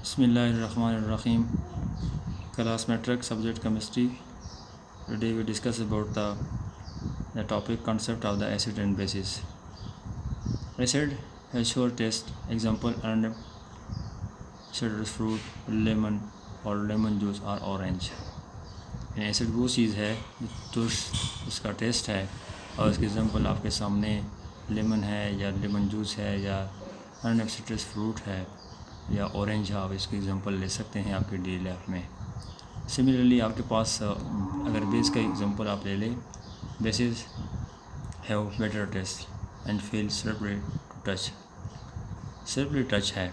Bismillahirrahmanirrahim. Class metric subject chemistry. Today we discuss about the topic concept of the acid and bases. Acid has short taste. Example and citrus fruit, lemon और lemon juice और orange. Acid वो चीज़ है जो उसका test है और उसकी example आपके सामने लेमन है या लेमन जूस है या अनब सिट्रस फ्रूट है या ऑरेंज है. आप इसकी एग्जांपल ले सकते हैं आपके डेली लाइफ में. सिमिलरली आपके पास अगर बेस का एग्जांपल आप ले लें, bases have bitter taste and feel slippery to touch. Slippery touch है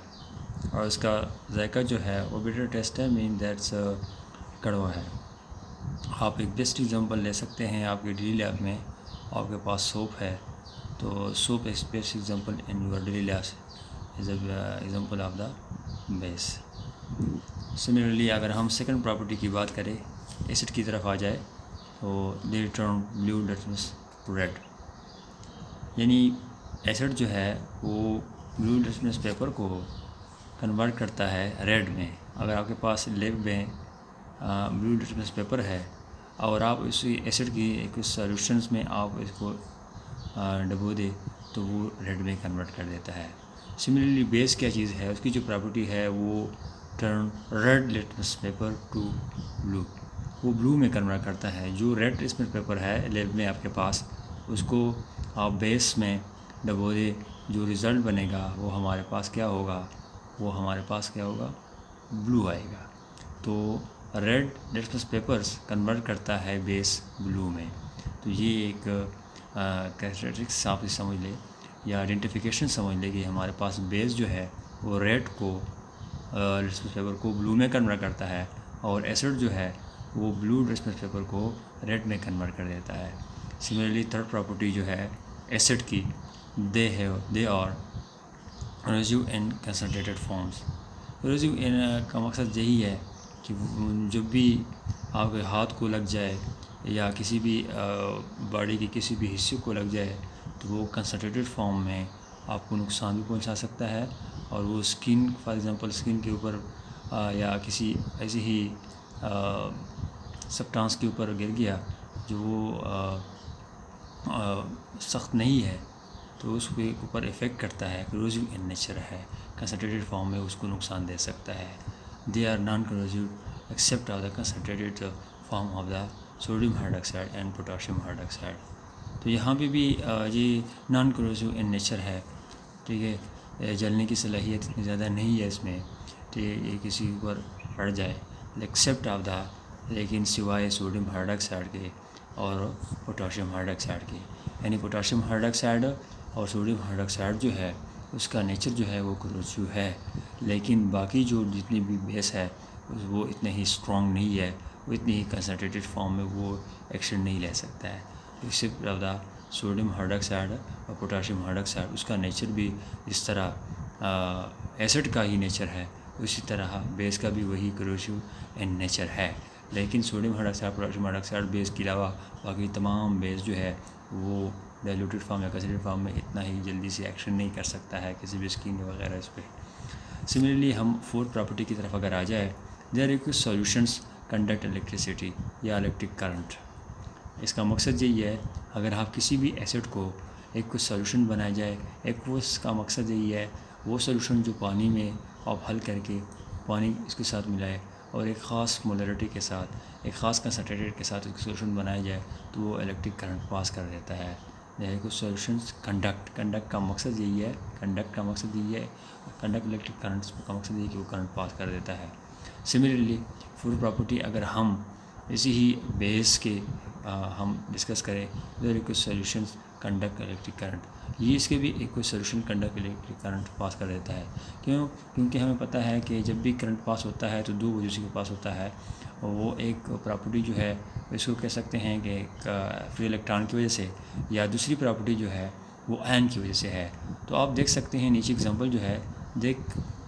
और उसका जायका जो है वो बेटर टेस्ट है, मीन दैट्स कड़वा है. आप एक बेस्ट एग्जांपल ले सकते हैं आपके डेली लाइफ में. आपके पास सोप है तो soap is best example in your daily life is example of the base. Similarly अगर हम सेकंड प्रॉपर्टी की बात करें, एसिड की तरफ आ जाए तो they turn blue litmus red. यानी एसिड जो है वो ब्लू लिटमस पेपर को कन्वर्ट करता है रेड में. अगर आपके पास लैब में ब्लू लिटमस पेपर है और आप इसी एसिड की कुछ सॉल्यूशंस में आप इसको डबो दे तो वो रेड में कन्वर्ट कर देता है. सिमिलरली बेस क्या चीज़ है, उसकी जो प्रॉपर्टी है वो turn red litmus paper two blue, वो ब्लू में कन्वर्ट करता है. जो रेड लिटमस पेपर है लैब में आपके पास, उसको आप बेस में डबो दे, जो रिज़ल्ट बनेगा वो हमारे पास क्या होगा, वो हमारे पास क्या होगा, ब्लू आएगा. तो रेड लिटमस पेपर्स कन्वर्ट करता है बेस ब्लू में. तो ये एक कैरेक्टरिस्टिक्स आप समझ लें या आइडेंटिफिकेशन समझ लें कि हमारे पास बेस जो है वो रेड को लिटमस पेपर को ब्लू में कन्वर्ट करता है और एसिड जो है वो ब्लू लिटमस पेपर को रेड में कन्वर्ट कर देता है. सिमिलरली थर्ड प्रॉपर्टी जो है एसिड की, they are residue in concentrated forms. Residue in का मकसद यही है कि जब भी आपके हाथ को लग जाए या किसी भी बॉडी के किसी भी हिस्से को लग जाए तो वो कंसनट्रेटेड फॉर्म में आपको नुकसान भी पहुंचा सकता है. और वो स्किन, फॉर एग्जांपल स्किन के ऊपर या किसी ऐसी ही सब्सटेंस के ऊपर गिर गया जो सख्त नहीं है तो उसके ऊपर इफ़ेक्ट करता है. करोसिव इन नेचर है, कंसनट्रेटेड फॉर्म में उसको नुकसान दे सकता है. They are non corrosive except of the concentrated form of the sodium hydroxide and potassium hydroxide. तो यहाँ पे भी ये नॉन करोसिव इन नेचर है. ठीक है, जलने की सलाहियत इतनी ज़्यादा नहीं है इसमें, ठीक है, ये किसी पर पड़ जाए एक्सेप्ट ऑफ द, लेकिन सिवाय सोडियम हाइड्रोक्साइड के और पोटाशियम हाइड्रोक्साइड के. यानी पोटाशियम हाइड्रोक्साइड और सोडियम हाइड्रोक्साइड जो है उसका नेचर जो है वो करोसिव है, लेकिन बाकी जो जितनी भी बेस है वो इतने ही स्ट्रॉन्ग नहीं है, वो इतनी ही कंसनट्रेटेड फॉर्म में वो एक्शन नहीं ले सकता है. Accept of the sodium hydroxide और पोटाशियम हाइड्रोक्साइड, उसका नेचर भी इस तरह एसिड का ही नेचर है, उसी तरह बेस का भी वही करोसिव इन नेचर है. लेकिन sodium hydroxide, potassium hydroxide base के अलावा बाकी तमाम बेस जो है वो डाइल्यूटेड फॉर्म या कंसनट्रेटेड फॉर्म में इतना ही जल्दी से एक्शन नहीं कर सकता है किसी भी स्किन वगैरह इस पर. सिमिलरली हम फोर्थ प्रॉपर्टी की तरफ अगर आ जाए, there is solutions conduct electricity या इलेक्ट्रिक करंट. इसका मकसद यही है, अगर आप किसी भी एसिड को एक कुछ सॉल्यूशन बनाया जाए, एक वो इसका मकसद यही है वो सॉल्यूशन जो पानी में आप हल करके पानी इसके साथ मिलाए और एक ख़ास मोलरिटी के साथ, एक ख़ास कंसनट्रेटेड के साथ उसका सॉल्यूशन बनाया जाए तो वो इलेक्ट्रिक करंट पास कर देता है. कुछ सॉल्यूशंस कंडक्ट का मकसद यही है, कंडक्ट इलेक्ट्रिक करंट का मकसद यही है कि वो करंट पास कर देता है. सिमिलरली फोर्थ प्रॉपर्टी अगर हम इसी ही बेस के हम डिस्कस करें, देयर इज कुछ सॉल्यूशंस कंडक्ट इलेक्ट्रिक करंट, ये इसके भी एक कोई solution conduct electric current pass कर देता है. क्योंकि हमें पता है कि जब भी करंट पास होता है तो दो वजह से पास होता है. वो एक प्रॉपर्टी जो है इसको कह सकते हैं कि एक फ्री इलेक्ट्रॉन की वजह से, या दूसरी प्रॉपर्टी जो है वो आयन की वजह से है. तो आप देख सकते हैं नीचे एग्जांपल जो है, देख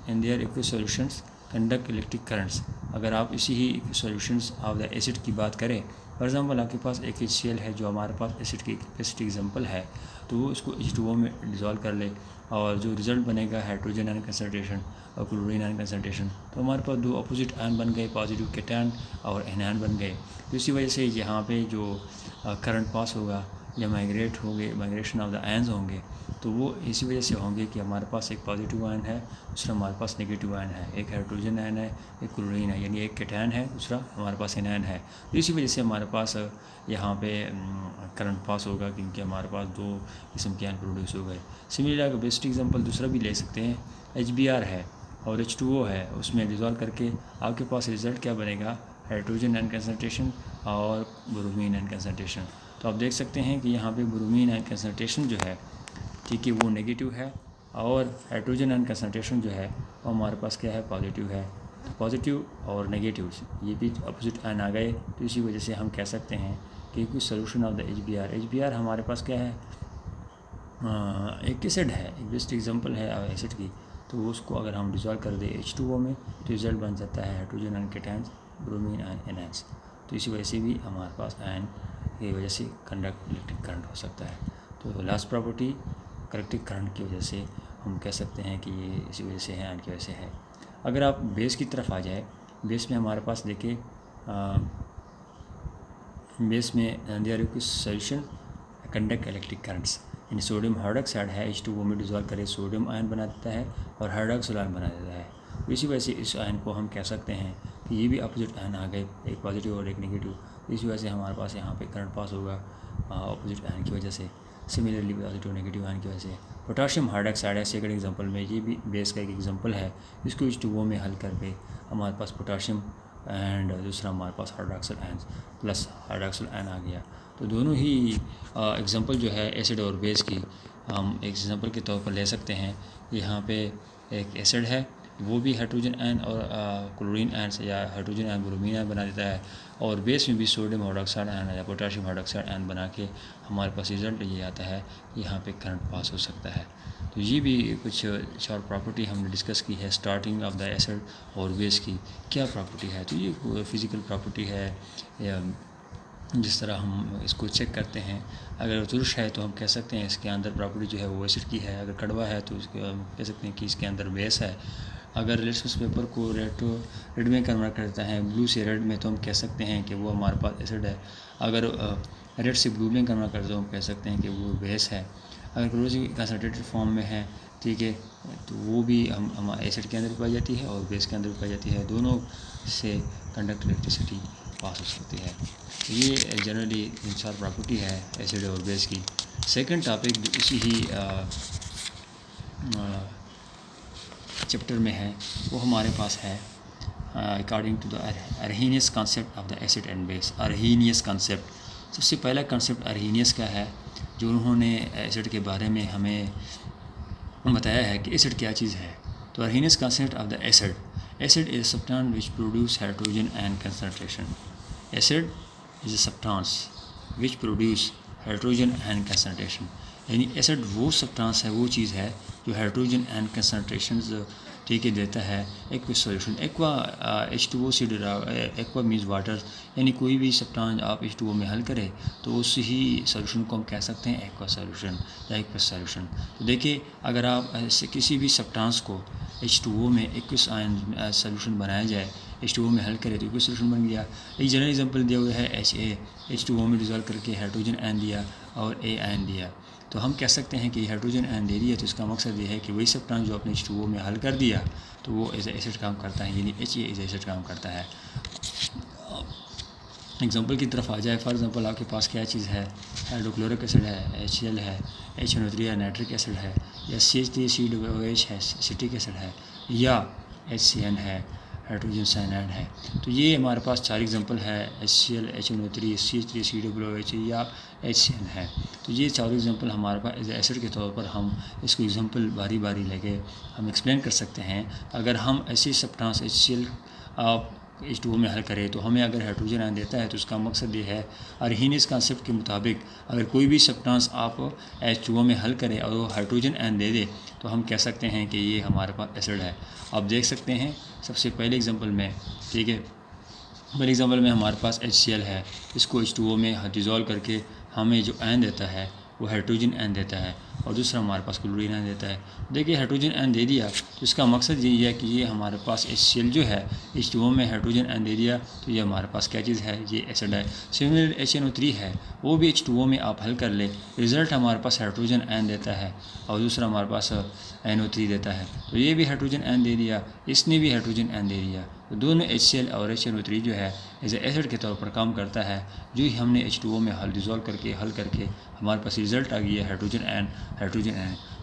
in their equal solutions conduct electric currents. अगर आप इसी ही सॉल्यूशंस ऑफ द एसिड की बात करें, फॉर एग्जांपल आपके पास एक HCl है जो हमारे पास एसिड की कैपेसिटी एग्जांपल है, तो वो इसको H2O में डिज़ोल्व कर ले और जो रिज़ल्ट बनेगा हाइड्रोजन आयन कंसनट्रेशन और क्लोरीन आयन कंसनट्रेशन, तो हमारे पास दो अपोजिट आयन बन गए, पॉजिटिव कैटायन और एनायन बन गए। तो इसी वजह से यहाँ पे जो करंट पास होगा या माइग्रेशन ऑफ द आयन्स होंगे, तो वो इसी वजह से होंगे कि हमारे पास एक पॉजिटिव आयन है, दूसरा हमारे पास नेगेटिव आयन है, एक हाइड्रोजन आयन है, एक क्लोरीन है, यानी एक कैटायन है, दूसरा हमारे पास एनायन है। तो इसी वजह से हमारे पास यहाँ पे करंट पास होगा, क्योंकि हमारे पास दो किस्म के आयन प्रोड्यूस हो गए। सिमिलरली अगर बेस्ट एग्जांपल दूसरा भी ले सकते हैं, HBr है और H2O है, उसमें डिज़ोल्व करके आपके पास रिज़ल्ट क्या बनेगा, हाइड्रोजन आयन कंसनट्रेशन और ब्रोमीन आयन कंसनट्रेशन। तो आप देख सकते हैं कि यहाँ पे ब्रोमीन आयन कंसनट्रेशन जो है, ठीक है, वो नेगेटिव है और हाइड्रोजन आयन कंसनट्रेशन जो है वो हमारे पास क्या है, पॉजिटिव है। तो पॉजिटिव और नेगेटिव ये भी अपोजिट आयन आ गए, तो इसी वजह से हम कह सकते हैं कि कुछ सोल्यूशन ऑफ द HBr हमारे पास क्या है, एक एसिड है, एक बेस्ट एग्जांपल है एसिड की। तो उसको अगर हम डिज़ोल्व कर दें H2O में, तो रिजल्ट बन जाता है hydrogen ion cations, bromine ion anions. तो इसी वजह से भी हमारे पास आयन की वजह से कंडक्ट इलेक्ट्रिक करंट हो सकता है। तो लास्ट प्रॉपर्टी इलेक्ट्रिक करंट की वजह से हम कह सकते हैं कि ये इसी वजह से है, आयन की वजह से है। अगर आप बेस की तरफ आ जाए, बेस में हमारे पास देखिए, बेस में देयर कुछ सोल्यूशन कंडक्ट इलेक्ट्रिक करंट्स, यानी सोडियम हाइड्रोक्साइड है, H2O में डिज़ोल्व करे सोडियम आयन बना देता है और हाइड्रोक्सिल आयन बना देता है। तो इसी वजह से इस आयन को हम कह सकते हैं कि ये भी अपोजिट आयन आ गए, एक पॉजिटिव और एक नेगेटिव। इसी वजह से हमारे पास यहाँ पे करंट पास होगा अपोजिट आयन की वजह से। सिमिलरली पॉजिटिव नेगेटिव आयन की वजह से पोटाशियम हाइड्रोक्साइड है सेकंड एग्जांपल में, ये भी बेस का एक एग्जांपल है। इसको H2O में हल करके हमारे पास पोटाशियम एंड दूसरा हमारे पास hydroxyl ion plus hydroxyl ion आ गया। तो दोनों ही एग्जांपल जो है एसिड और बेस की हम एक एग्जांपल के तौर पर ले सकते हैं। यहाँ पे एक एसिड है, वो भी हाइड्रोजन आयन और क्लोरीन आयन से या हाइड्रोजन आयन ब्रोमीन आयन बना देता है, और बेस में भी सोडियम हाइड्रोक्साइड आयन या पोटाशियम हाइड्रोक्साइड आयन बना के हमारे पास रिजल्ट ये आता है, यहाँ पे करंट पास हो सकता है। तो ये भी कुछ शॉर्ट प्रॉपर्टी हमने डिस्कस की है स्टार्टिंग ऑफ द एसिड और बेस की क्या प्रॉपर्टी है। तो ये फिज़िकल प्रॉपर्टी है, जिस तरह हम इसको चेक करते हैं। अगर तुरश है तो हम कह सकते हैं इसके अंदर प्रॉपर्टी जो है वो एसिड की है, अगर कड़वा है तो इसके हम कह सकते हैं कि इसके अंदर बेस है। अगर लिटमस पेपर को रेड में कन्वर्ट करता है, ब्लू से रेड में, तो हम कह सकते हैं कि वो हमारे पास एसिड है। अगर रेड से ब्लू में कन्वर्ट करते तो हम कह सकते हैं कि वो बेस है। अगर क्लोरीन कंसनट्रेटेड फॉर्म में है, ठीक है, तो वो भी हम एसिड के अंदर पाई जाती है और बेस के अंदर पाई जाती है, दोनों से कंडक्ट इलेक्ट्रिसिटी पास हो सकती है। तो ये जनरली चार प्रॉपर्टी है एसिड और बेस की। सेकंड टॉपिक इसी ही चैप्टर में है, वो हमारे पास है according to the Arrhenius concept of the acid and base. Arrhenius concept, सबसे पहला कॉन्सेप्ट अर्हीनियस का है, जो उन्होंने एसिड के बारे में हमें बताया है कि एसिड क्या चीज़ है। तो Arrhenius concept of the acid, acid is substance which produce hydrogen ion concentration. Acid is a substance which produce hydrogen ion concentration, यानी एसिड वो सब्सटेंस है, वो चीज़ है जो हाइड्रोजन आयन कंसंट्रेशन ठीक है देता है एक्वा सॉल्यूशन। एक्वा H2O से एक्वा मीन्स वाटर, यानी कोई भी सब्सटेंस आप H2O में हल करें तो उस ही सॉल्यूशन को हम कह सकते हैं एक्वा सॉल्यूशन या एक्वस सॉल्यूशन। तो देखिए, अगर आप किसी भी सब्सटेंस को H2O में एक्वस आयन सॉल्यूशन बनाया जाए, H2O में हल करें तो एक्वस सॉल्यूशन बन गया। एक जनरल एग्जांपल दिया हुआ है H2O में डिज़ोल्व करके हाइड्रोजन आयन दिया और A आयन दिया, तो हम कह सकते हैं कि हाइड्रोजन आयन दे दिया, तो इसका मकसद ये है कि वही सब्सटेंस जो आपने H2O में हल कर दिया तो वो एज एसिड काम करता है, यानी HA एज एसिड काम करता है। एग्जांपल की तरफ आ जाए, फॉर एग्जांपल आपके पास क्या चीज़ है, हाइड्रोक्लोरिक एसिड है, HCl है, HNO3 है, नाइट्रिक एसिड है, या CH3COOH है, सिट्रिक एसिड है, या HCN है, हाइड्रोजन साइनाइड है। तो ये हमारे पास चार एग्जांपल है, HCl, HNO3, CH3COOH या HCN है। तो ये चारों एग्जांपल हमारे पास एज एसिड के तौर पर हम इसको एग्जांपल बारी बारी लेके हम एक्सप्लेन कर सकते हैं। अगर हम ऐसी सब्सटेंस HCl H2O में हल करें तो हमें अगर हाइड्रोजन आयन देता है तो उसका मकसद ये है, अरहीनियस कॉन्सेप्ट के मुताबिक अगर कोई भी सब्सटेंस आप H2O में हल करें और वो हाइड्रोजन आयन दे दे तो हम कह सकते हैं कि ये हमारे पास एसिड है। आप देख सकते हैं सबसे पहले एग्जांपल में, ठीक है, पहले एग्जांपल में हमारे पास HCl है, इसको H2O में डिज़ोल्व करके हमें जो आयन देता है वो हाइड्रोजन आयन देता है, और दूसरा हमारे पास क्लोरीन आयन देता है। देखिए हाइड्रोजन आयन दे दिया तो इसका मकसद यही है कि ये हमारे पास HCl जो है H2O में हाइड्रोजन आयन दे दिया तो ये हमारे पास क्या चीज़ है, ये एसिड है। सिमिलर HNO3 है, वो भी H2O में आप हल कर ले, रिज़ल्ट हमारे पास हाइड्रोजन आयन देता है और दूसरा हमारे पास NO3 देता है, तो ये भी हाइड्रोजन आयन दे दिया, इसने भी हाइड्रोजन आयन दे दिया। तो दोनों HCl और HNO3 जो है एज एसिड के तौर पर काम करता है। जो ही हमने H2O में डिज़ोल्व करके हल करके हमारे पास रिज़ल्ट आ गई है हाइड्रोजन आयन,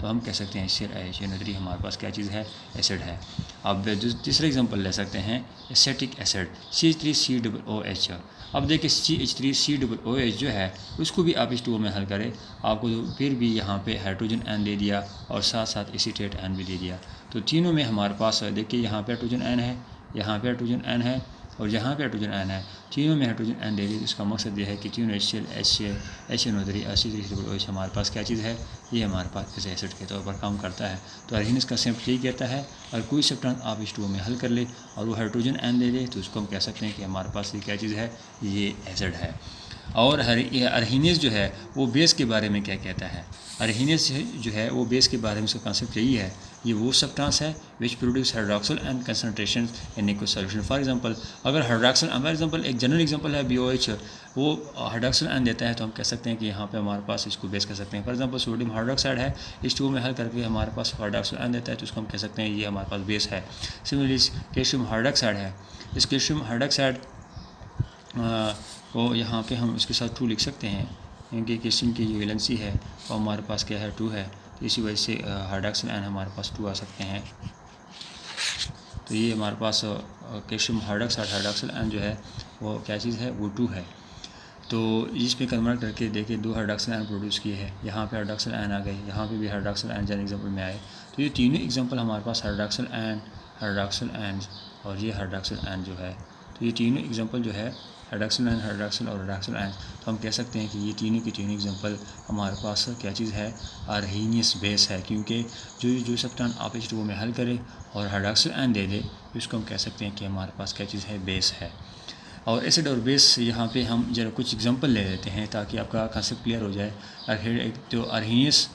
तो हम कह सकते हैं HCl HNO3 हमारे पास क्या चीज़ है, एसिड है। अब तीसरा एग्जांपल ले सकते हैं एसिटिक एसिड CH3COOH। अब देखिए CH3COOH जो है उसको भी आप H2O में हल करें, आपको फिर भी यहाँ पे हाइड्रोजन आयन दे दिया और साथ साथ एसीटेट आयन भी दे दिया। तो तीनों में हमारे पास देखिए यहाँ पे हाइड्रोजन आयन है, यहाँ पे हाइड्रोजन आयन है और यहाँ पे हाइड्रोजन आयन है, तीनों में हाइड्रोजन आयन दे दी। इसका मकसद ये है कि तीनों HCl HNO3 और CH3COOH हमारे पास क्या चीज़ है, ये हमारे पास एज एसिड के तौर पर काम करता है। तो अरहीनियस का कॉन्सेप्ट यही कहता है, अगर कोई सब्सटेंस आप H2O में हल कर ले और वो हाइड्रोजन आयन दे दे तो उसको हम कह सकते हैं कि हमारे पास ये क्या चीज़ है, ये एसिड है। और अरहीनियस जो है वो बेस के बारे में क्या कहता है, अरहीनियस जो है वो बेस के बारे में उसका कॉन्सेप्ट यही है, ये वो सब्सटेंस है which produce hydroxyl and concentration in aqueous solution. For example अगर हाइड्रोक्सिल, फॉर एग्जांपल एक जनरल एग्जांपल है BOH, वो हाइड्रोक्सिल आयन देता है तो हम कह सकते हैं कि यहाँ पे हमारे पास इसको बेस कर सकते हैं। फॉर एग्जांपल सोडियम हाइड्रोक्साइड है, H2O में हल करके हमारे पास हाइड्रोक्सिल आयन देता है तो उसको हम कह सकते हैं ये हमारे पास बेस है। सिमिलरली कैल्शियम हाइड्रोक्साइड है, इस कैल्शियम हाइड्रोक्साइड को यहाँ पे हम इसके साथ 2 लिख सकते हैं, क्योंकि कैल्शियम की जो वैलेंसी है वो हमारे पास क्या है, 2 है, तो इसी वजह से हाइड्रोक्सिल आयन हमारे पास 2 आ सकते हैं। तो ये हमारे पास कैल्शियम हाइड्रोक्साइड आयन जो है वो क्या चीज़ है, वो 2 है। तो इस पे कन्वर्ट करके देखिए 2 हाइड्रोक्सिल आयन प्रोड्यूस किए हैं, यहाँ पे हाइड्रोक्सिल आयन आ गए, यहाँ पे भी हाइड्रोक्सिल आयन जन एग्जाम्पल में आए। तो ये तीनों एग्जाम्पल हमारे पास हाइड्रोक्सिल आयन और ये हाइड्रोक्सिल आयन जो है, तो ये तीनों एग्जाम्पल जो है हाइड्रोक्सिल आयन और हाइड्रोक्सिल आयन, तो हम कह सकते हैं कि ये तीनों की तीनों एग्जाम्पल हमारे पास क्या चीज़ है, अरहीनियस बेस है। क्योंकि जो सब्सटेंस आप H2O में हल करें और हाइड्रोक्सिल आयन दे दे इसको हम कह सकते हैं कि हमारे पास क्या चीज़ है, बेस है। और एसिड और बेस यहाँ पे हम जरा कुछ एग्जांपल ले लेते हैं ताकि आपका कॉन्सेप्ट क्लियर हो जाए। जो अरहीनियस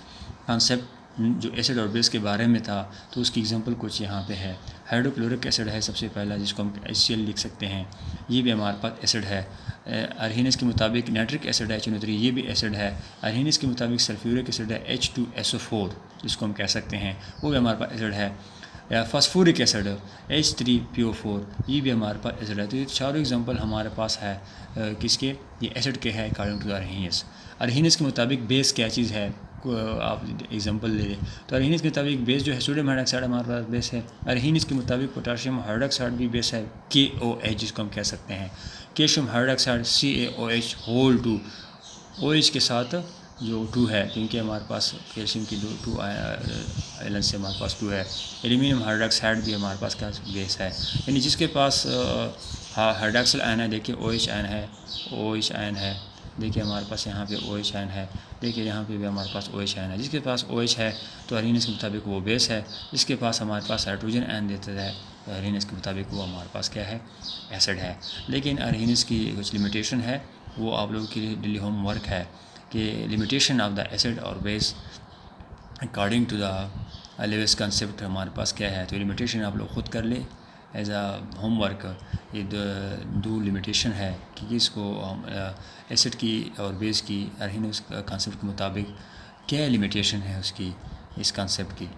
कॉन्सेप्ट जो एसिड और बेस के बारे में था तो उसकी एग्जांपल कुछ यहाँ पे है। हाइड्रोक्लोरिक एसिड है सबसे पहला, जिसको हम HCl लिख सकते हैं, ये भी हमारे पास एसिड है। अरहीनियस के मुताबिक नाइट्रिक एसिड है HNO3, ये भी एसिड है। अरहीनियस के मुताबिक सल्फ्यूरिक एसिड है H2SO4, जिसको हम कह सकते हैं, वो भी हमारे पास एसिड है। या फास्फोरिक एसिड H3PO4, ये भी हमारे पास एसिड है। तो ये चारों एग्जांपल हमारे पास है किसके, ये एसिड के है अकॉर्डिंग टू अरहीनियस। अरहीनियस के मुताबिक बेस क्या चीज़ है, आप एग्जांपल ले लें तो अरहीनियस के मुताबिक बेस जो है सोडियम हाइड्रोक्साइड हमारे पास बेस है। अरहीनियस के मुताबिक पोटाशियम हाइड्रोक्साइड भी बेस है KOH, जिसको हम कह सकते हैं। Calcium hydroxide CaOH whole 2, OH के साथ जो 2 है, क्योंकि हमारे पास कैल्शियम की 2 आयन से हमारे पास 2 है। एल्यूमिनियम हाइड्रोक्साइड भी हमारे पास का बेस है, यानी जिसके पास हाइड्रोक्सिल आयन है, देखिए OH आयन है, देखिए हमारे पास यहाँ पे OH आयन है, देखिए यहाँ पे भी हमारे पास OH आयन है। जिसके पास OH है तो अरहीनियस के मुताबिक वो बेस है। जिसके पास हमारे पास हाइड्रोजन आयन देता है तो अरहीनियस के मुताबिक वो हमारे पास क्या है, एसिड है। लेकिन अरहीनियस की कुछ लिमिटेशन है, वो आप लोगों के लिए डेली होमवर्क है कि लिमिटेशन ऑफ द एसिड और base according to the Lewis concept हमारे पास क्या है। तो लिमिटेशन आप लोग ख़ुद कर ले एज आ होमवर्क। ये दो लिमिटेशन है कि इसको एसिड की और बेस की अरहीनियस कंसेप्ट के मुताबिक क्या लिमिटेशन है उसकी, इस कंसेप्ट की।